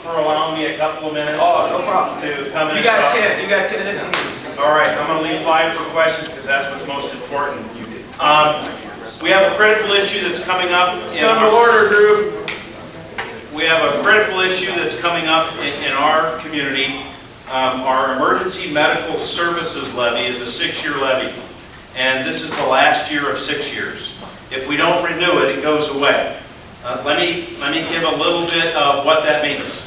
for allowing me a couple of minutes. Oh, no problem. To come in. You got 10. You got 10 minutes. All right, I'm going to leave 5 for questions because that's what's most important. We have a critical issue that's coming up. Come to order, group. We have a critical issue that's coming up in our community. Our emergency medical services levy is a 6-year levy, and this is the last year of 6 years. If we don't renew it, it goes away. Let me give a little bit of what that means.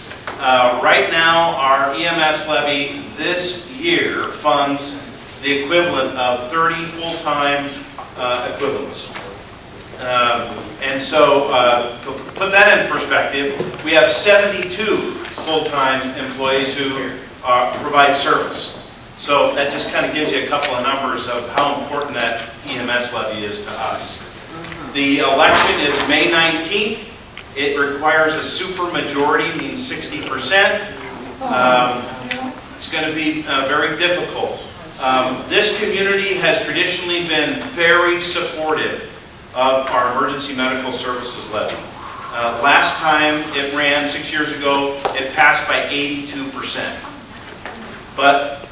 Right now, our EMS levy this year funds the equivalent of 30 full-time equivalents. And so, to put that in perspective, we have 72 full-time employees who provide service. So that just kind of gives you a couple of numbers of how important that EMS levy is to us. The election is May 19th. It requires a supermajority, means 60%. It's going to be very difficult. This community has traditionally been very supportive of our emergency medical services levy. Last time it ran 6 years ago, it passed by 82%. But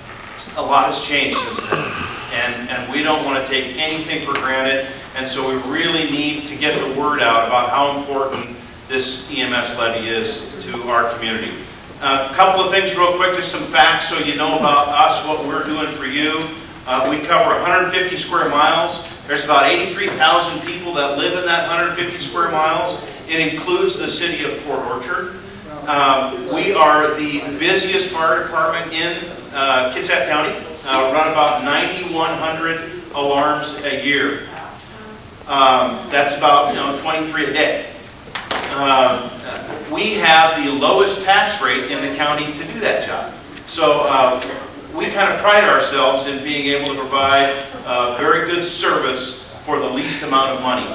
a lot has changed since then, and we don't want to take anything for granted, and so we really need to get the word out about how important this EMS levy is to our community. A couple of things real quick, just some facts so you know about us, what we're doing for you. We cover 150 square miles. There's about 83,000 people that live in that 150 square miles. It includes the city of Port Orchard. We are the busiest fire department in Kitsap County. Run about 9,100 alarms a year. That's about 23 a day. We have the lowest tax rate in the county to do that job. So we kind of pride ourselves in being able to provide very good service for the least amount of money.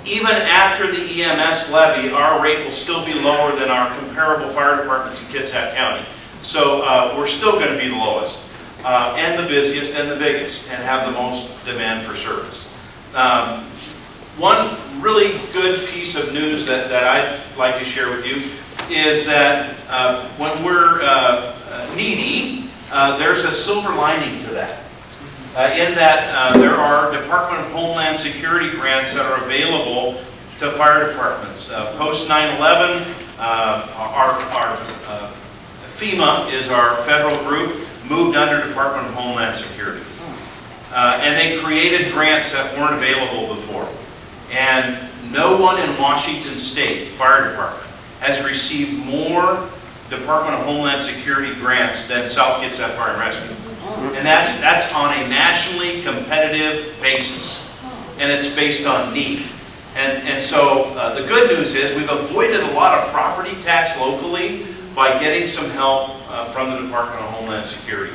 Even after the EMS levy, our rate will still be lower than our comparable fire departments in Kitsap County. So we're still going to be the lowest, and the busiest, and the biggest, and have the most demand for service. One really good piece of news that I'd like to share with you is that when we're needy, there's a silver lining to that. In that there are Department of Homeland Security grants that are available to fire departments. Post 9/11, our FEMA is our federal group, moved under Department of Homeland Security. And they created grants that weren't available before. And no one in Washington State Fire Department has received more Department of Homeland Security grants than South Kitsap Fire and Rescue. And that's on a nationally competitive basis. And it's based on need. And so the good news is we've avoided a lot of property tax locally by getting some help from the Department of Homeland Security.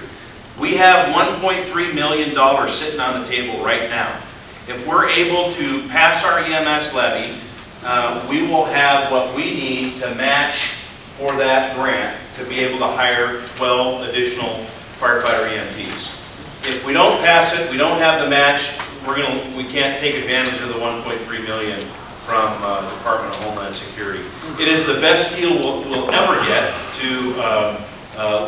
We have $1.3 million sitting on the table right now. If we're able to pass our EMS levy, we will have what we need to match for that grant to be able to hire 12 additional firefighter EMTs. If we don't pass it, we don't have the match, we can't take advantage of the $1.3 million from Department of Homeland Security. It is the best deal we'll ever get to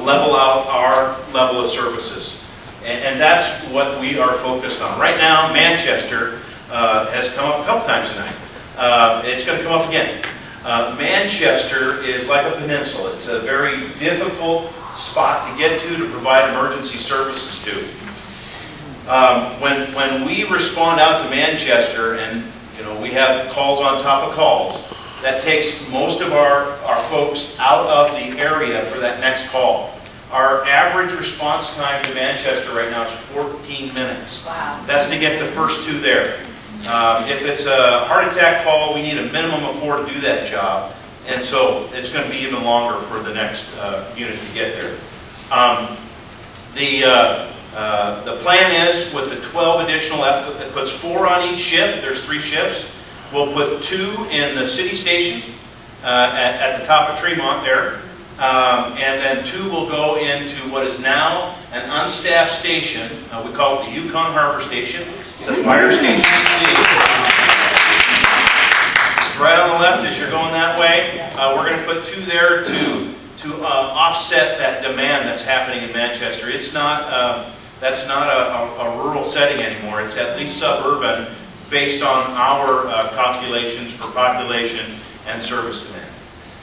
level out our level of services. And that's what we are focused on. Right now, Manchester has come up a couple times tonight. It's going to come up again. Manchester is like a peninsula. It's a very difficult spot to get to provide emergency services to. When we respond out to Manchester, and we have calls on top of calls, that takes most of our folks out of the area for that next call. Our average response time to Manchester right now is 14 minutes. Wow. That's to get the first 2 there. If it's a heart attack call, we need a minimum of 4 to do that job. And so it's going to be even longer for the next unit to get there. The plan is with the 12 additional, it puts 4 on each shift. There's 3 shifts. We'll put 2 in the city station at the top of Tremont there. And then 2 will go into what is now an unstaffed station. We call it the Yukon Harbor Station. It's a fire station. Right on the left as you're going that way. We're going to put 2 there to to offset that demand that's happening in Manchester. It's not, that's not a rural setting anymore. It's at least suburban based on our calculations for population and service demand.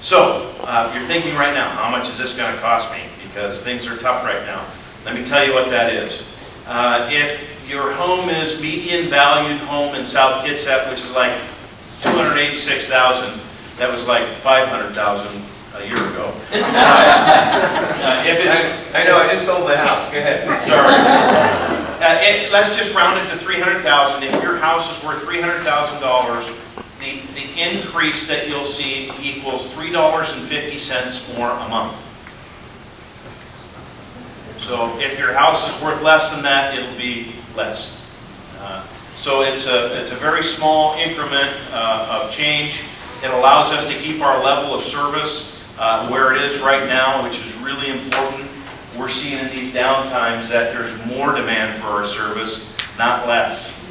So, you're thinking right now, how much is this going to cost me? Because things are tough right now. Let me tell you what that is. If your home is median valued home in South Kitsap, which is like $286,000, that was like $500,000 a year ago. If it's, I know, I just sold the house. Go ahead. sorry. Let's just round it to $300,000. If your house is worth $300,000, the increase that you'll see equals $3.50 more a month. So if your house is worth less than that, it'll be less. So it's a very small increment of change. It allows us to keep our level of service where it is right now, which is really important. We're seeing in these downtimes that there's more demand for our service, not less.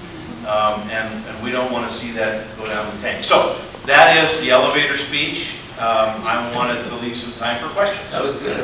And we don't want to see that go down the tank. So that is the elevator speech. I wanted to leave some time for questions. That was good.